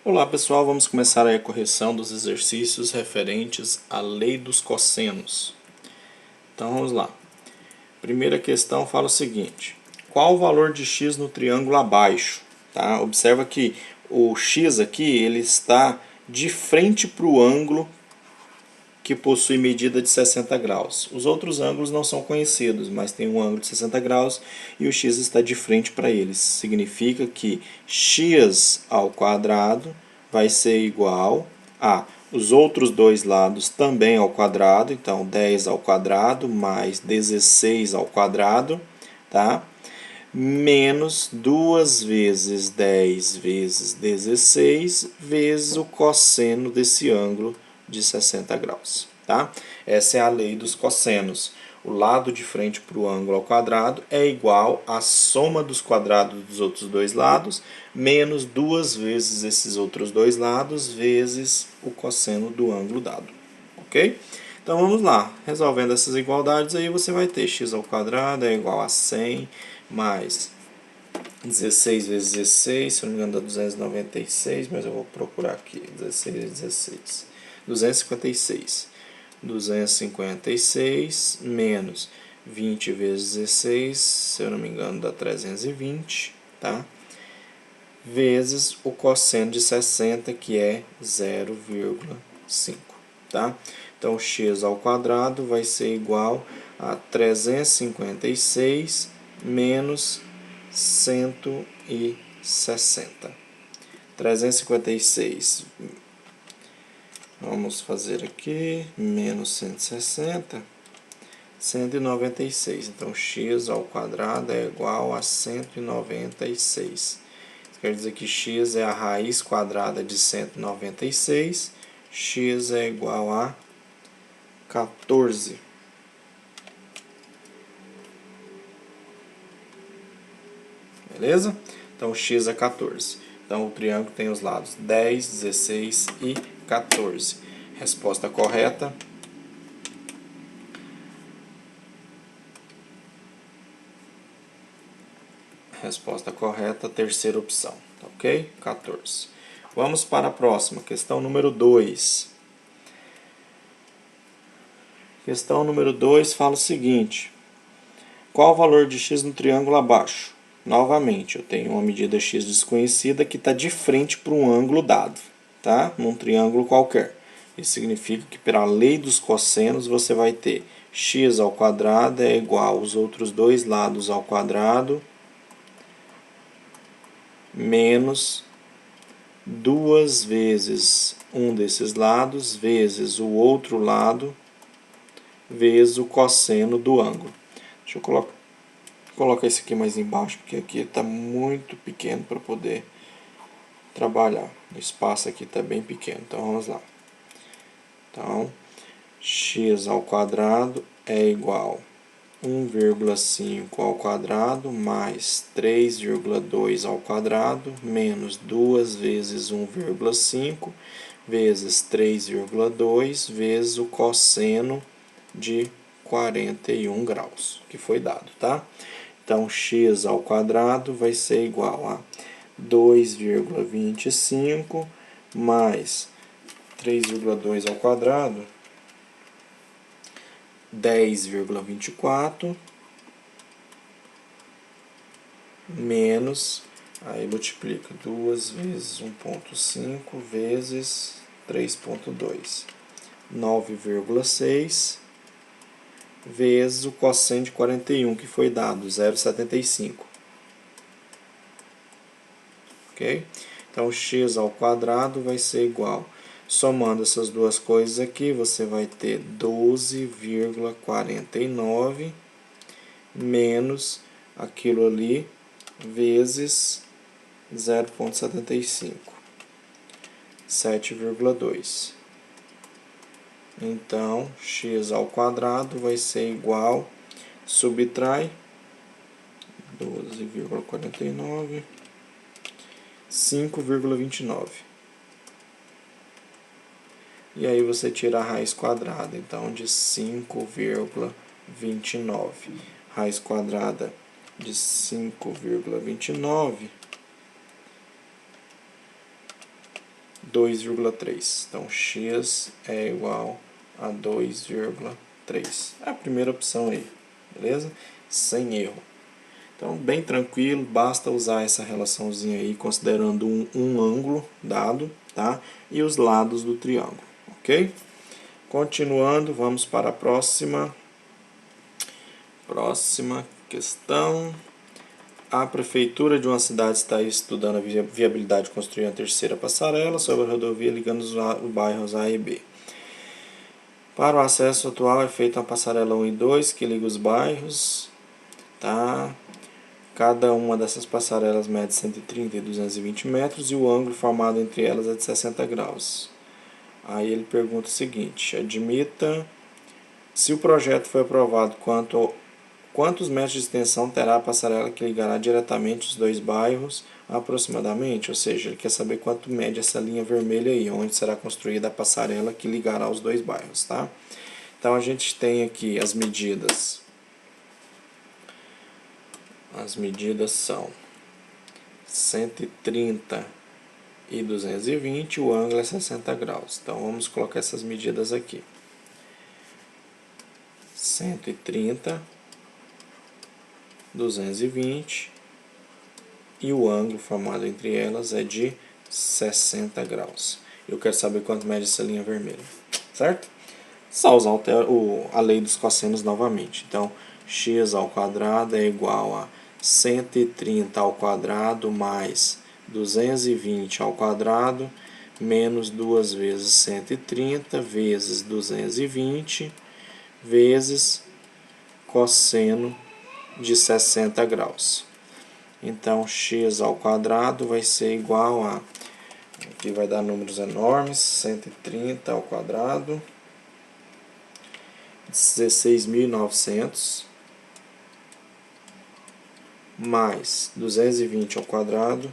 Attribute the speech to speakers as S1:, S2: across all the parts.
S1: Olá pessoal, vamos começar a correção dos exercícios referentes à lei dos cossenos. Então vamos lá. Primeira questão fala o seguinte: qual o valor de x no triângulo abaixo? Tá? Observa que o x aqui ele está de frente para o ângulo que possui medida de 60 graus. Os outros ângulos não são conhecidos, mas tem um ângulo de 60 graus e o x está de frente para eles. Significa que x ao quadrado vai ser igual a os outros dois lados também ao quadrado, então 10 ao quadrado mais 16 ao quadrado, tá? Menos 2 vezes 10 vezes 16 vezes o cosseno desse ângulo de 60 graus. Tá? Essa é a lei dos cossenos. O lado de frente para o ângulo ao quadrado é igual à soma dos quadrados dos outros dois lados, menos 2 vezes esses outros dois lados, vezes o cosseno do ângulo dado. Ok? Então vamos lá. Resolvendo essas igualdades, aí você vai ter x ao quadrado é igual a 100 mais 16 vezes 16, se não me engano dá 296, mas eu vou procurar aqui, 16 vezes 16, 256. 256 menos 20 vezes 16, se eu não me engano dá 320, tá? Vezes o cosseno de 60, que é 0,5, tá? Então, x ao quadrado vai ser igual a 356 menos 160. 356, vamos fazer aqui, menos 160, 196. Então, x ao quadrado é igual a 196. Isso quer dizer que x é a raiz quadrada de 196. X é igual a 14. Beleza? Então, x é 14. Então, o triângulo tem os lados 10, 16 e 14. Resposta correta. Resposta correta, terceira opção. Ok? 14. Vamos para a próxima, questão número 2. Questão número 2 fala o seguinte: qual o valor de x no triângulo abaixo? Novamente, eu tenho uma medida x desconhecida que está de frente para um ângulo dado, tá? Num triângulo qualquer. Isso significa que, pela lei dos cossenos, você vai ter x ao quadrado é igual aos outros dois lados ao quadrado menos 2 vezes um desses lados vezes o outro lado vezes o cosseno do ângulo. Deixa eu colocar esse aqui mais embaixo, porque aqui está muito pequeno para poder trabalhar. O espaço aqui está bem pequeno, então vamos lá. Então, x ao quadrado é igual a 1,5 ao quadrado mais 3,2 ao quadrado menos 2 vezes 1,5 vezes 3,2 vezes o cosseno de 41 graus, que foi dado, tá? Então, x ao quadrado vai ser igual a 2,25 mais 3,2 ao quadrado, 10,24 menos, aí multiplica 2 vezes 1,5 vezes 3,2, 9,6 vezes o cosseno de 41, que foi dado, 0,75. Ok? Então, x ao quadrado vai ser igual, somando essas duas coisas aqui, você vai ter 12,49 menos aquilo ali, vezes 0,75, 7,2. Então, x ao quadrado vai ser igual, subtrai 12,49, 5,29. E aí você tira a raiz quadrada, então de 5,29. Raiz quadrada de 5,29 2,3. Então, x é igual a 2,3. É a primeira opção aí, beleza? Sem erro. Então, bem tranquilo, basta usar essa relaçãozinha aí, considerando um ângulo dado, tá? E os lados do triângulo, ok? Continuando, vamos para a próxima questão. A prefeitura de uma cidade está estudando a viabilidade de construir uma terceira passarela sobre a rodovia ligando os bairros A e B. Para o acesso atual é feita uma passarela 1 e 2 que liga os bairros, tá? Cada uma dessas passarelas mede 130 e 220 metros e o ângulo formado entre elas é de 60 graus. Aí ele pergunta o seguinte: admita se o projeto foi aprovado quantos metros de extensão terá a passarela que ligará diretamente os dois bairros aproximadamente? Ou seja, ele quer saber quanto mede essa linha vermelha aí, onde será construída a passarela que ligará os dois bairros, tá? Então a gente tem aqui as medidas. As medidas são 130 e 220, o ângulo é 60 graus. Então vamos colocar essas medidas aqui. 130, 220 e o ângulo formado entre elas é de 60 graus. Eu quero saber quanto mede essa linha vermelha, certo? Só usar a lei dos cossenos novamente. Então, x ao quadrado é igual a 130 ao quadrado mais 220 ao quadrado menos 2 vezes 130 vezes 220 vezes cosseno de 60 graus. Então, x ao quadrado vai ser igual a, aqui vai dar números enormes, 130 ao quadrado, 16.900, mais 220 ao quadrado,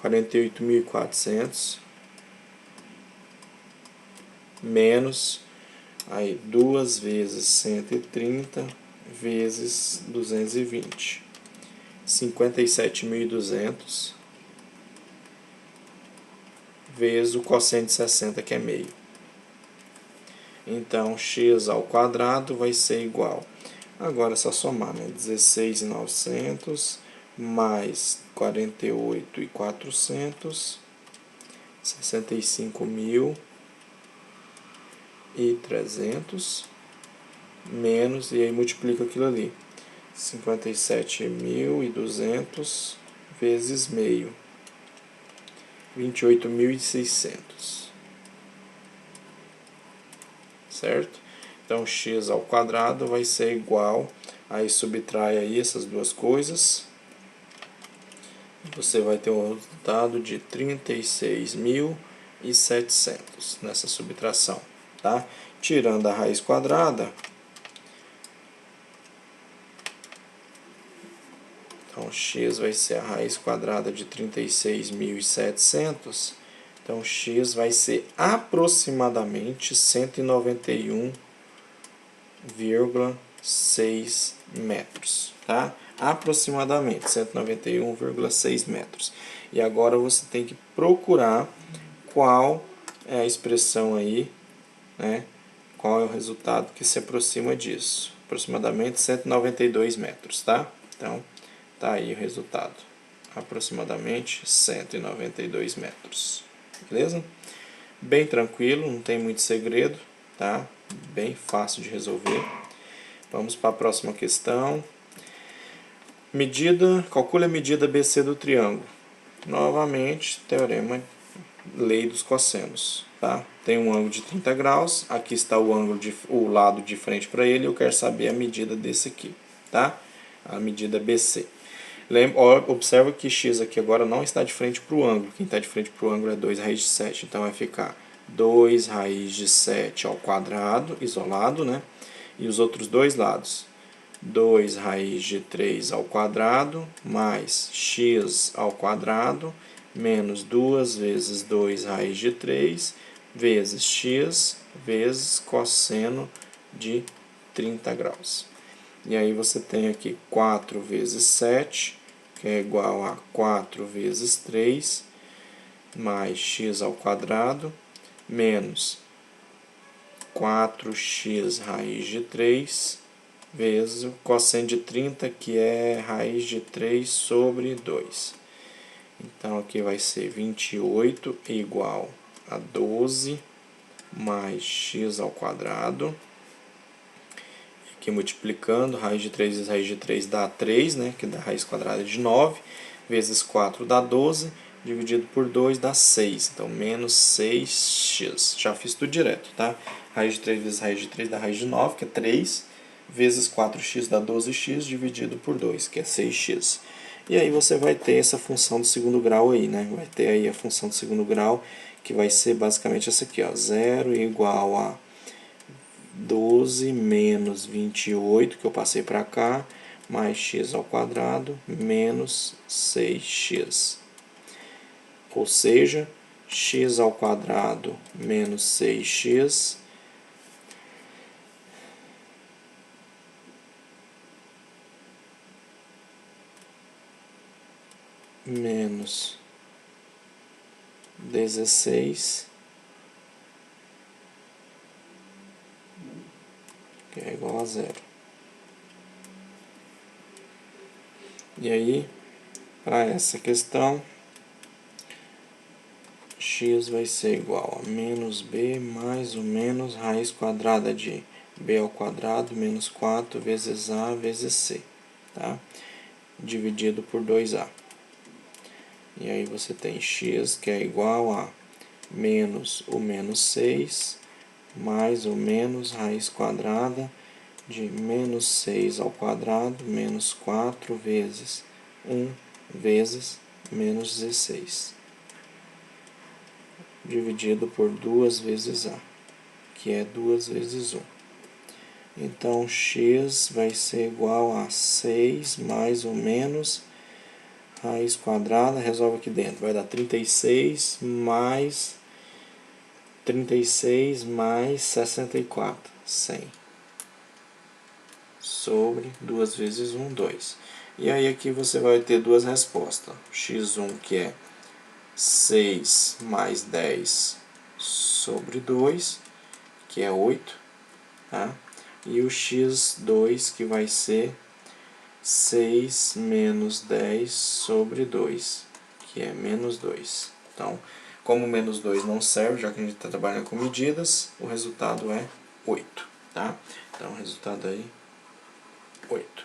S1: 48.400, menos aí 2 vezes 130 vezes 220, 57.200, vezes o cosseno de 60, que é meio. Então, x ao quadrado vai ser igual, agora é só somar, né? 16.900 mais 48.400, 65.300, menos, e aí multiplica aquilo ali, 57.200 vezes meio, 28.600, certo? Então, x ao quadrado vai ser igual, aí subtrai aí essas duas coisas, você vai ter um resultado de 36.700 nessa subtração, tá? Tirando a raiz quadrada, então x vai ser a raiz quadrada de 36.700, então x vai ser aproximadamente 191,6 metros, tá? Aproximadamente 191,6 metros. E agora você tem que procurar qual é a expressão aí, né? Qual é o resultado que se aproxima disso? Aproximadamente 192 metros, tá? Então, tá aí o resultado. Aproximadamente 192 metros. Beleza? Bem tranquilo, não tem muito segredo, tá? Bem fácil de resolver. Vamos para a próxima questão. Calcule a medida BC do triângulo. Novamente, teorema, lei dos cossenos, tá? Tem um ângulo de 30 graus, aqui está o lado de frente para ele, eu quero saber a medida desse aqui, tá? A medida BC. Observa que x aqui agora não está de frente para o ângulo, quem está de frente para o ângulo é 2 raiz de 7, então vai ficar 2 raiz de 7 ao quadrado, isolado, né? E os outros dois lados, 2 raiz de 3 ao quadrado, mais x ao quadrado, menos 2 vezes 2 raiz de 3, vezes x, vezes cosseno de 30 graus. E aí você tem aqui 4 vezes 7, que é igual a 4 vezes 3, mais x ao quadrado menos 4x raiz de 3 vezes o cosseno de 30, que é raiz de 3 sobre 2. Então, aqui vai ser 28 igual a 12 mais x ao quadrado. Aqui multiplicando, raiz de 3 vezes raiz de 3 dá 3, né? Que dá raiz quadrada de 9, vezes 4 dá 12, dividido por 2 dá 6. Então, menos 6x. Já fiz tudo direto, tá? Raiz de 3 vezes raiz de 3 dá raiz de 9, que é 3, vezes 4x dá 12x, dividido por 2, que é 6x. E aí você vai ter essa função do segundo grau aí, né? Vai ter aí a função do segundo grau, que vai ser basicamente essa aqui, ó. 0 igual a 12 menos 28, que eu passei para cá, mais x ao quadrado, menos 6x. Ou seja, x ao quadrado menos 6x menos 16, que é igual a 0. E aí, para essa questão, x vai ser igual a menos b mais ou menos raiz quadrada de b ao quadrado menos 4 vezes a vezes c, tá? Dividido por 2a. E aí você tem x, que é igual a menos o menos 6, mais ou menos raiz quadrada de menos 6 ao quadrado, menos 4 vezes 1 vezes menos 16. Dividido por 2 vezes a, que é 2 vezes 1. Então, x vai ser igual a 6 mais ou menos raiz quadrada, resolve aqui dentro, vai dar 36 mais 64, 100, sobre 2 vezes 1, 2. E aí aqui você vai ter duas respostas, x1 que é 6 mais 10 sobre 2, que é 8, tá? E o x2 que vai ser 6 menos 10 sobre 2, que é menos 2. Então, como menos 2 não serve, já que a gente está trabalhando com medidas, o resultado é 8. Tá? Então, o resultado aí, 8.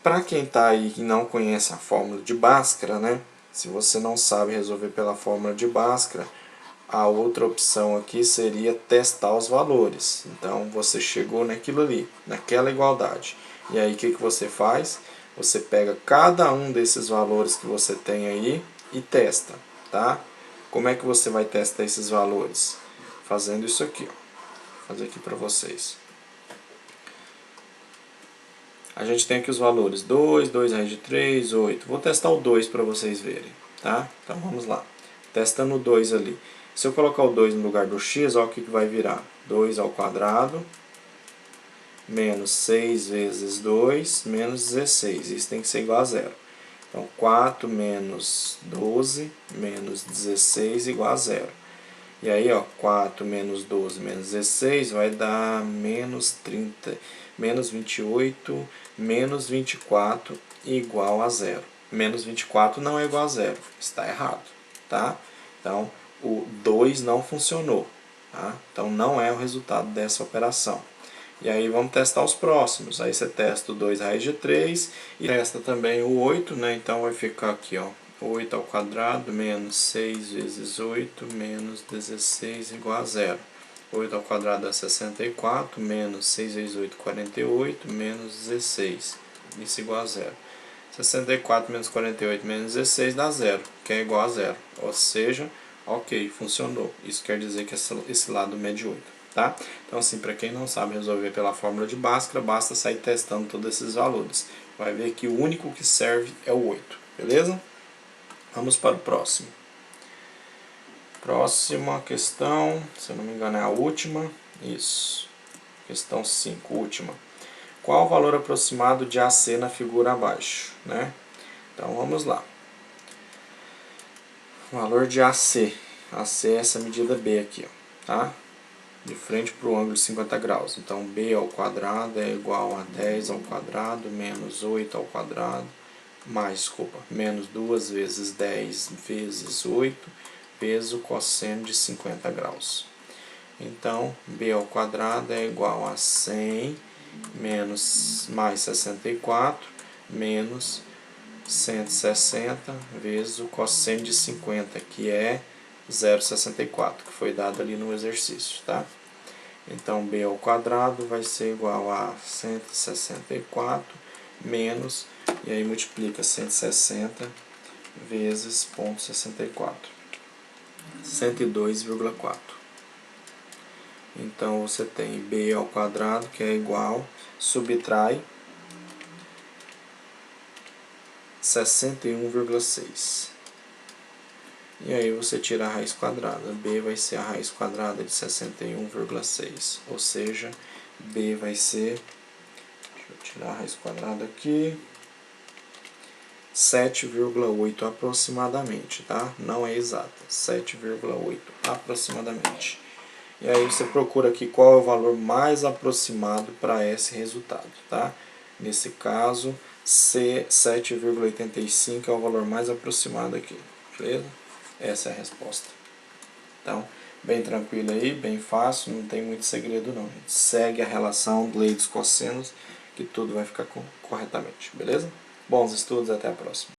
S1: Para quem está aí e não conhece a fórmula de Bhaskara, né? Se você não sabe resolver pela fórmula de Bhaskara, a outra opção aqui seria testar os valores. Então, você chegou naquilo ali, naquela igualdade. E aí, o que você faz? Você pega cada um desses valores que você tem aí e testa, tá? Como é que você vai testar esses valores? Fazendo isso aqui, ó. Vou fazer aqui para vocês. A gente tem aqui os valores 2, 2 raiz de 3, 8. Vou testar o 2 para vocês verem, tá? Então, vamos lá. Testando o 2 ali. Se eu colocar o 2 no lugar do x, olha o que vai virar. 2 ao quadrado menos 6 vezes 2 menos 16. Isso tem que ser igual a 0. Então, 4 menos 12 menos 16 igual a 0. E aí, ó, 4 menos 12 menos 16 vai dar menos 30, menos 28, menos 24 igual a 0. Menos 24 não é igual a 0. Está errado, tá? Então, o 2 não funcionou, tá? Então, não é o resultado dessa operação. E aí vamos testar os próximos. Aí você testa o 2 raiz de 3 e testa também o 8, né? Então vai ficar aqui, ó, 8 ao quadrado menos 6 vezes 8 menos 16 igual a 0. 8 ao quadrado é 64, menos 6 vezes 8, 48, menos 16. Isso igual a 0. 64 menos 48 menos 16 dá 0, que é igual a 0. Ou seja, ok, funcionou. Isso quer dizer que esse lado mede 8. Tá? Então, assim, para quem não sabe resolver pela fórmula de Bhaskara, basta sair testando todos esses valores. Vai ver que o único que serve é o 8. Beleza? Vamos para o próximo. Próxima questão, se eu não me engano é a última. Isso. Questão 5, última. Qual o valor aproximado de AC na figura abaixo? Né? Então, vamos lá. Valor de AC. AC é essa medida B aqui, ó, tá? De frente para o ângulo de 50 graus. Então, B ao quadrado é igual a 10 ao quadrado menos 8 ao quadrado, menos 2 vezes 10 vezes 8 vezes o cosseno de 50 graus. Então, B ao quadrado é igual a 100 menos mais 64 menos 160 vezes o cosseno de 50, que é 0,64, que foi dado ali no exercício, tá? Então, B ao quadrado vai ser igual a 164 menos, e aí multiplica 160 vezes 0,64, 102,4. Então, você tem B ao quadrado, que é igual, subtrai 61,6. E aí você tira a raiz quadrada. B vai ser a raiz quadrada de 61,6. Ou seja, B vai ser, deixa eu tirar a raiz quadrada aqui, 7,8 aproximadamente, tá? Não é exata, 7,8 aproximadamente. E aí você procura aqui qual é o valor mais aproximado para esse resultado, tá? Nesse caso, C 7,85 é o valor mais aproximado aqui, beleza? Essa é a resposta. Então, bem tranquilo aí, bem fácil, não tem muito segredo não. A gente segue a relação lei dos cossenos, que tudo vai ficar corretamente, beleza? Bons estudos, até a próxima.